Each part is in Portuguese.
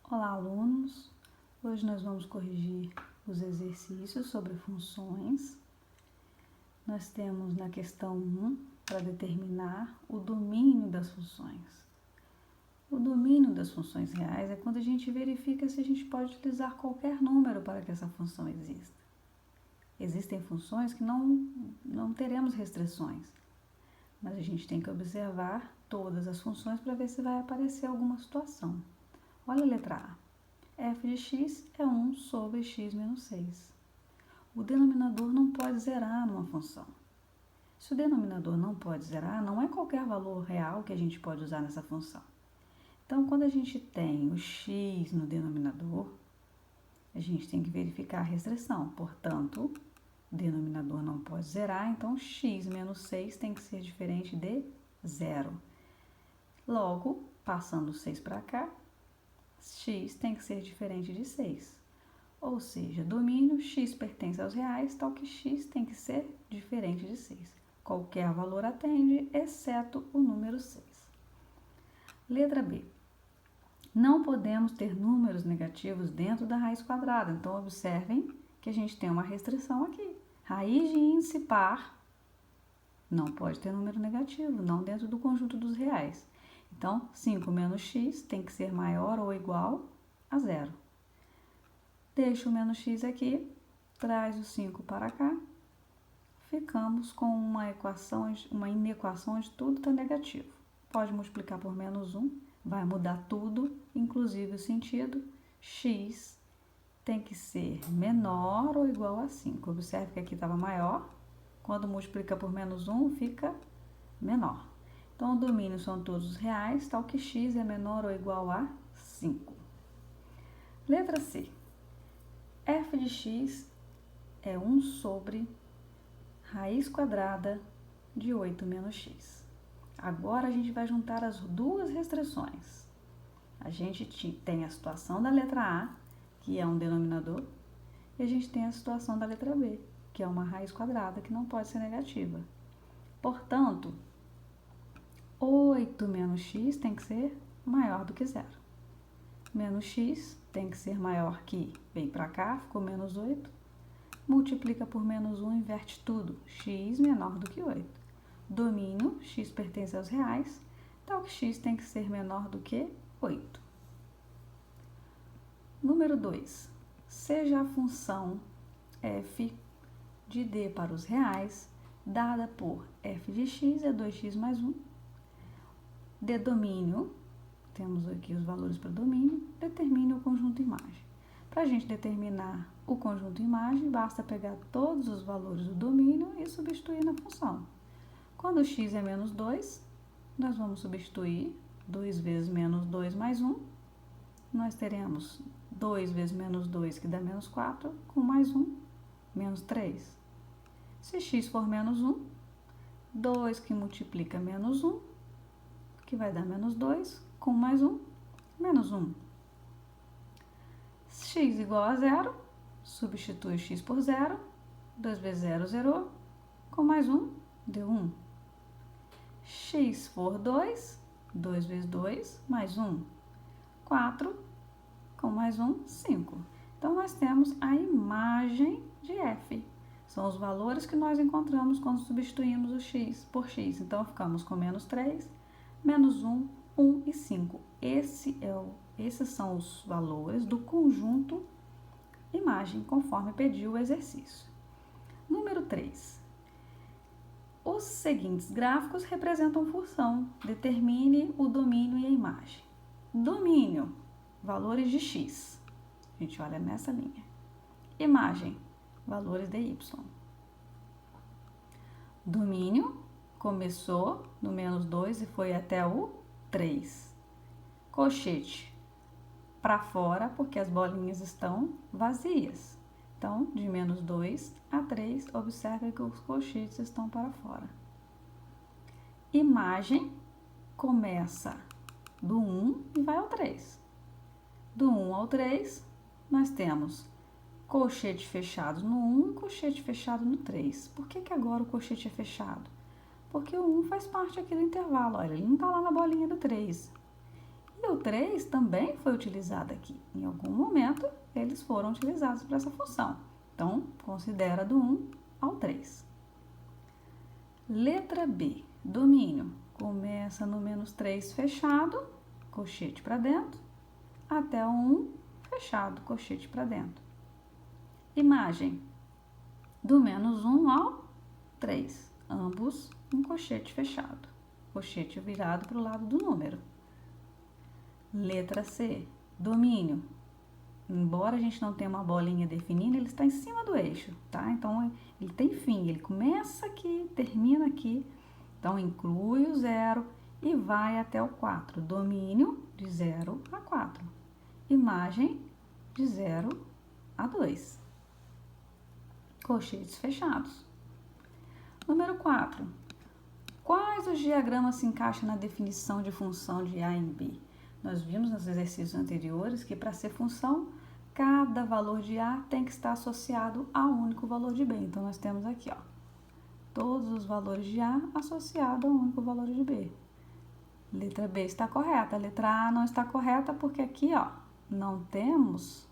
Olá, alunos! Hoje nós vamos corrigir os exercícios sobre funções. Nós temos na questão 1 para determinar o domínio das funções. O domínio das funções reais é quando a gente verifica se a gente pode utilizar qualquer número para que essa função exista. Existem funções que não teremos restrições, mas a gente tem que observar todas as funções para ver se vai aparecer alguma situação. Olha a letra A. f de x é 1 sobre x menos 6. O denominador não pode zerar numa função. Se o denominador não pode zerar, não é qualquer valor real que a gente pode usar nessa função. Então, quando a gente tem o x no denominador, a gente tem que verificar a restrição. Portanto, o denominador não pode zerar, então x menos 6 tem que ser diferente de zero. Logo, passando o 6 para cá, x tem que ser diferente de 6. Ou seja, domínio x pertence aos reais, tal que x tem que ser diferente de 6. Qualquer valor atende, exceto o número 6. Letra B. Não podemos ter números negativos dentro da raiz quadrada. Então, observem que a gente tem uma restrição aqui. Raiz de índice par não pode ter número negativo, não dentro do conjunto dos reais. Então, 5 menos x tem que ser maior ou igual a zero. Deixa o menos x aqui, traz o 5 para cá. Ficamos com uma inequação onde tudo está negativo. Pode multiplicar por menos 1, vai mudar tudo, inclusive o sentido. X tem que ser menor ou igual a 5. Observe que aqui estava maior. Quando multiplica por menos 1, fica menor. Então, o domínio são todos os reais, tal que x é menor ou igual a 5. Letra C. f de x é 1 sobre raiz quadrada de 8 menos x. Agora, a gente vai juntar as duas restrições. A gente tem a situação da letra A, que é um denominador, e a gente tem a situação da letra B, que é uma raiz quadrada, que não pode ser negativa. Portanto, 8 menos x tem que ser maior do que zero. Menos x tem que ser maior que, vem para cá, ficou menos 8. Multiplica por menos 1, inverte tudo. X menor do que 8. Domínio, x pertence aos reais, tal que x tem que ser menor do que 8. Número 2. Seja a função f de d para os reais, dada por f de x é 2x mais 1. De domínio, temos aqui os valores para domínio, determine o conjunto imagem. Para a gente determinar o conjunto imagem, basta pegar todos os valores do domínio e substituir na função. Quando x é menos 2, nós vamos substituir 2 vezes menos 2 mais 1. Nós teremos 2 vezes menos 2, que dá menos 4, com mais 1, menos 3. Se x for menos 1, 2 que multiplica menos 1, que vai dar menos 2, com mais 1, menos 1. X igual a zero, substitui x por zero, 2 vezes 0, zerou, com mais 1, deu 1. X for 2, 2 vezes 2, mais 1, 4, com mais 1, 5. Então, nós temos a imagem de f. São os valores que nós encontramos quando substituímos o x por x. Então, ficamos com menos 3, menos 1, 1 e 5. Esses são os valores do conjunto imagem, conforme pediu o exercício. Número 3. Os seguintes gráficos representam função. Determine o domínio e a imagem. Domínio, valores de x. A gente olha nessa linha. Imagem, valores de y. Domínio, começou no menos 2 e foi até o 3. Colchete, para fora, porque as bolinhas estão vazias. Então, de menos 2 a 3, observe que os colchetes estão para fora. Imagem, começa do 1 e vai ao 3. Do 1 ao 3, nós temos colchete fechado no 1 e colchete fechado no 3. Por que agora o colchete é fechado? Porque o 1 faz parte aqui do intervalo, olha, ele não está lá na bolinha do 3. E o 3 também foi utilizado aqui. Em algum momento, eles foram utilizados para essa função. Então, considera do 1 ao 3. Letra B, domínio. Começa no menos 3 fechado, colchete para dentro, até o 1 fechado, colchete para dentro. Imagem, do menos 1 ao 3, ambos um colchete fechado, colchete virado para o lado do número. Letra C, domínio. Embora a gente não tenha uma bolinha definida, ele está em cima do eixo, tá? Então, ele tem fim, ele começa aqui, termina aqui. Então, inclui o 0 e vai até o 4. Domínio de 0 a 4. Imagem de 0 a 2. Colchetes fechados. Número 4. Quais os diagramas se encaixam na definição de função de A em B? Nós vimos nos exercícios anteriores que para ser função, cada valor de A tem que estar associado a um único valor de B. Então, nós temos aqui, ó, todos os valores de A associados a um único valor de B. Letra B está correta. A letra A não está correta porque aqui, ó, não temos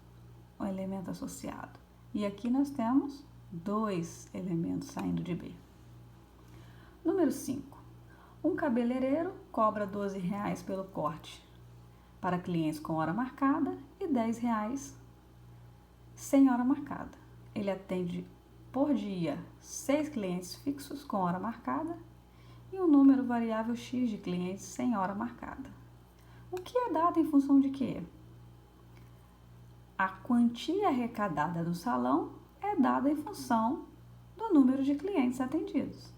o elemento associado. E aqui nós temos 2 elementos saindo de B. Número 5. Um cabeleireiro cobra R$12 pelo corte para clientes com hora marcada e R$10 sem hora marcada. Ele atende por dia 6 clientes fixos com hora marcada e um número variável X de clientes sem hora marcada. O que é dado em função de quê? A quantia arrecadada no salão é dada em função do número de clientes atendidos.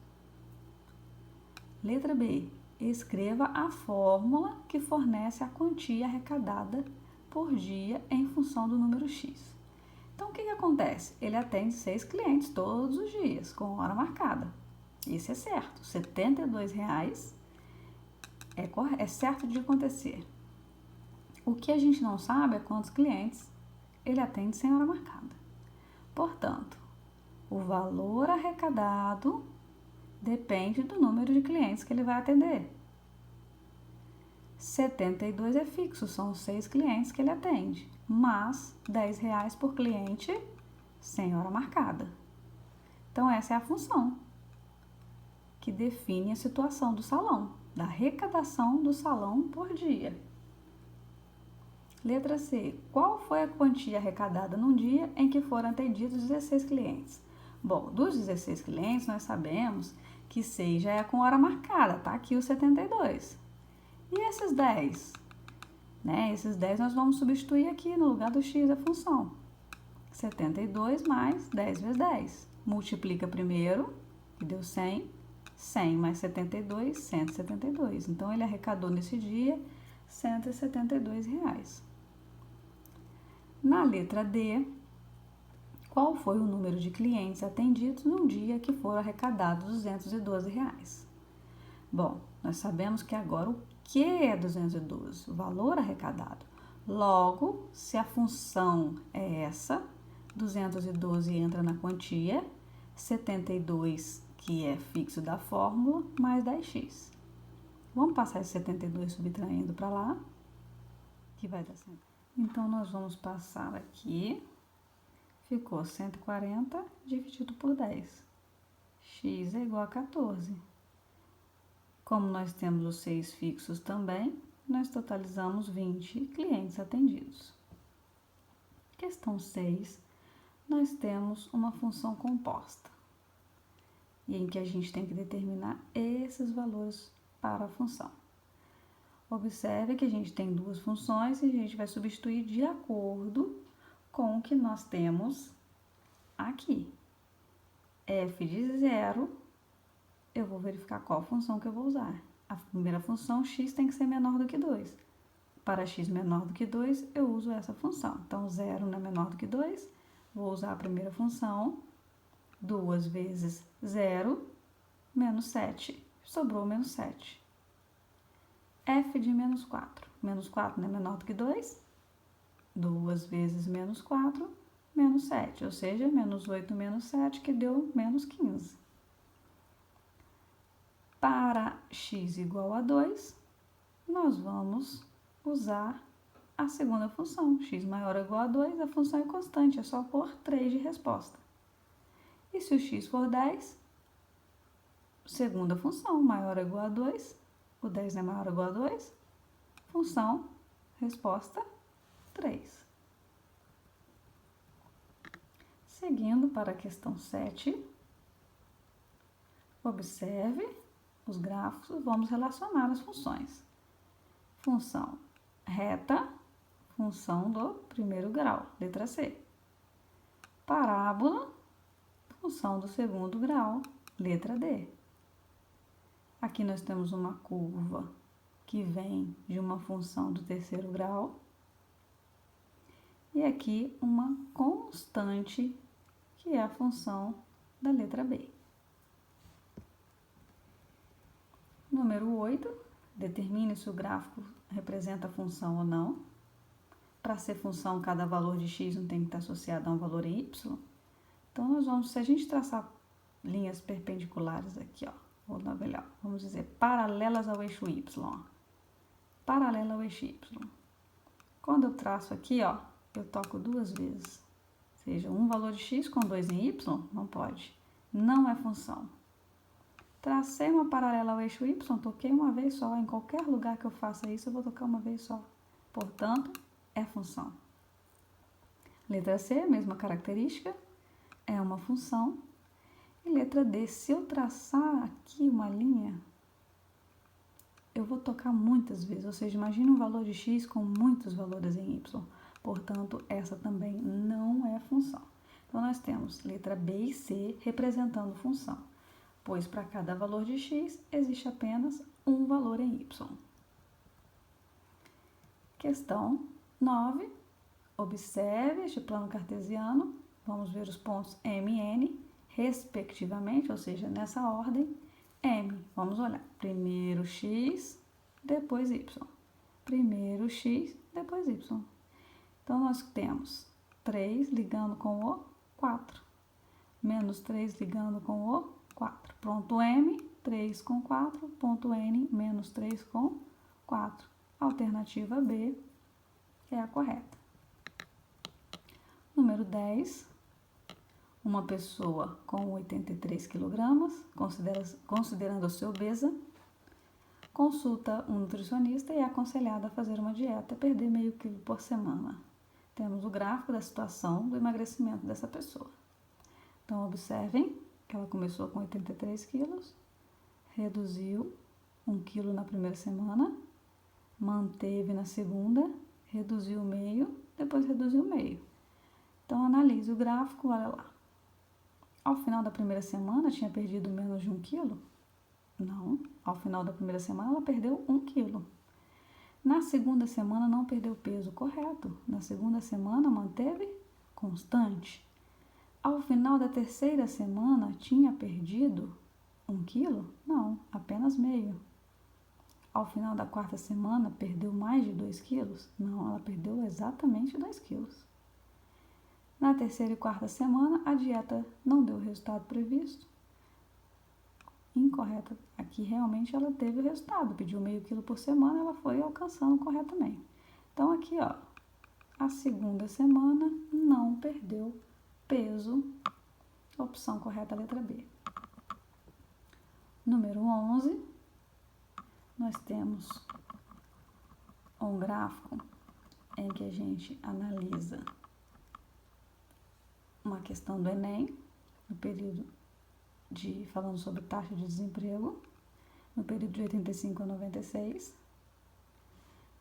Letra B. Escreva a fórmula que fornece a quantia arrecadada por dia em função do número X. Então, o que acontece? Ele atende 6 clientes todos os dias, com hora marcada. Isso é certo. R$72 é certo de acontecer. O que a gente não sabe é quantos clientes ele atende sem hora marcada. Portanto, o valor arrecadado depende do número de clientes que ele vai atender. 72 é fixo, são os 6 clientes que ele atende, mas R$10 por cliente sem hora marcada. Então, essa é a função que define a situação do salão, da arrecadação do salão por dia. Letra C. Qual foi a quantia arrecadada num dia em que foram atendidos 16 clientes? Bom, dos 16 clientes, nós sabemos que 6 já é com hora marcada, tá aqui os 72. E esses 10? Esses 10 nós vamos substituir aqui no lugar do x da função. 72 mais 10 vezes 10. Multiplica primeiro, que deu 100. 100 mais 72, 172. Então, ele arrecadou nesse dia R$172. Na letra D, qual foi o número de clientes atendidos num dia que foram arrecadados R$212? Bom, nós sabemos que agora o que é 212? O valor arrecadado. Logo, se a função é essa, 212 entra na quantia, 72, que é fixo da fórmula, mais 10x. Vamos passar esse 72 subtraindo para lá, que vai dar 100. Então, nós vamos passar aqui, ficou 140 dividido por 10. X é igual a 14. Como nós temos os 6 fixos também, nós totalizamos 20 clientes atendidos. Questão 6, nós temos uma função composta, e em que a gente tem que determinar esses valores para a função. Observe que a gente tem duas funções e a gente vai substituir de acordo com o que nós temos aqui. F de 0, eu vou verificar qual função que eu vou usar. A primeira função, x tem que ser menor do que 2. Para x menor do que 2, eu uso essa função. Então, 0 não é menor do que 2, vou usar a primeira função, 2 vezes 0, menos 7, sobrou menos 7. F de menos 4. Menos 4 não é menor do que 2, 2 vezes menos 4, menos 7, ou seja, menos 8 menos 7, que deu menos 15. Para x igual a 2, nós vamos usar a segunda função. X maior ou igual a 2, a função é constante, é só pôr 3 de resposta. E se o x for 10, segunda função, maior ou igual a 2, o 10 é maior ou igual a 2, função, resposta 3. Seguindo para a questão 7, observe os gráficos, vamos relacionar as funções. Função reta, função do primeiro grau, letra C. Parábola, função do segundo grau, letra D. Aqui nós temos uma curva que vem de uma função do terceiro grau. E aqui uma constante, que é a função da letra B. Número 8, determine se o gráfico representa a função ou não. Para ser função, cada valor de x não tem que estar associado a um valor em y. Então, nós vamos, se a gente traçar linhas perpendiculares aqui, ó, ou não, melhor, vamos dizer, paralelas ao eixo y, ó. Paralela ao eixo y. Quando eu traço aqui, ó, eu toco duas vezes. Ou seja, um valor de x com 2 em y, não pode. Não é função. Tracei uma paralela ao eixo y, toquei uma vez só. Em qualquer lugar que eu faça isso, eu vou tocar uma vez só. Portanto, é função. Letra C, mesma característica, é uma função. E letra D, se eu traçar aqui uma linha, eu vou tocar muitas vezes. Ou seja, imagine um valor de x com muitos valores em y. Portanto, essa também não é função. Então, nós temos letra B e C representando função, pois para cada valor de x existe apenas um valor em y. Questão 9. Observe este plano cartesiano. Vamos ver os pontos M e N, respectivamente, ou seja, nessa ordem. M, vamos olhar. Primeiro x, depois y. Primeiro x, depois y. Então, nós temos 3 ligando com o 4. Menos 3 ligando com o 4. Ponto M, 3 com 4. Ponto N, menos 3 com 4. Alternativa B é a correta. Número 10. Uma pessoa com 83 kg, considerando-se obesa, consulta um nutricionista e é aconselhada a fazer uma dieta e perder meio quilo por semana. Temos o gráfico da situação do emagrecimento dessa pessoa. Então, observem que ela começou com 83 quilos, reduziu 1 quilo na primeira semana, manteve na segunda, reduziu meio, depois reduziu meio. Então, analise o gráfico, olha lá. Ao final da primeira semana, tinha perdido menos de 1 quilo? Não. Ao final da primeira semana, ela perdeu 1 quilo. Na segunda semana, não perdeu peso, correto. Na segunda semana, manteve constante. Ao final da terceira semana, tinha perdido 1 quilo? Não, apenas meio. Ao final da quarta semana, perdeu mais de 2 quilos? Não, ela perdeu exatamente 2 quilos. Na terceira e quarta semana, a dieta não deu o resultado previsto. Incorreta. Aqui realmente ela teve o resultado. Pediu meio quilo por semana, ela foi alcançando corretamente. Então, aqui, ó, a segunda semana não perdeu peso. Opção correta, letra B. Número 11. Nós temos um gráfico em que a gente analisa uma questão do Enem, no período falando sobre taxa de desemprego, no período de 85 a 96.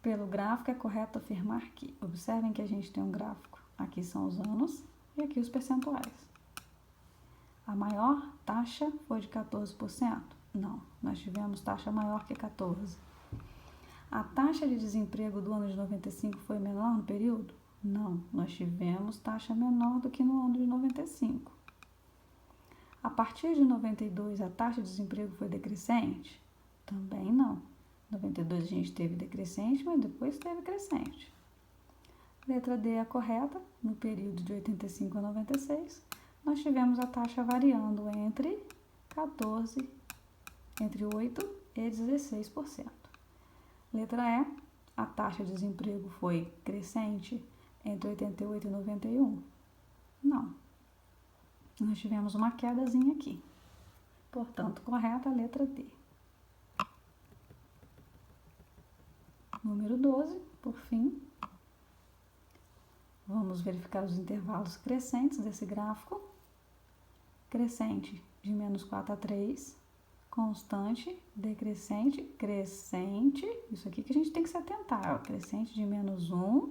Pelo gráfico, é correto afirmar que, observem que a gente tem um gráfico, aqui são os anos e aqui os percentuais. A maior taxa foi de 14%? Não, nós tivemos taxa maior que 14%. A taxa de desemprego do ano de 95 foi menor no período? Não, nós tivemos taxa menor do que no ano de 95. A partir de 92, a taxa de desemprego foi decrescente? Também não. Em 92 a gente teve decrescente, mas depois teve crescente. Letra D é a correta. No período de 85 a 96, nós tivemos a taxa variando entre 8% e 16%. Letra E, a taxa de desemprego foi crescente entre 88 e 91? Não. Nós tivemos uma quedazinha aqui. Portanto, correta a letra D. Número 12, por fim, vamos verificar os intervalos crescentes desse gráfico. Crescente de menos 4 a 3, constante, decrescente, crescente. Isso aqui que a gente tem que se atentar, ó, crescente de menos 1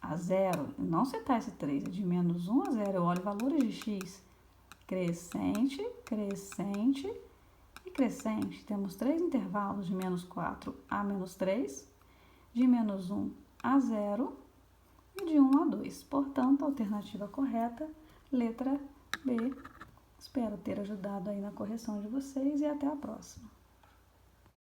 a 0. Não citar esse 3, é de menos 1 a 0. Eu olho valores de x. Crescente, crescente e crescente. Temos 3 intervalos de menos 4 a menos 3, de menos 1 a 0 e de 1 a 2. Portanto, a alternativa correta, letra B. Espero ter ajudado aí na correção de vocês e até a próxima.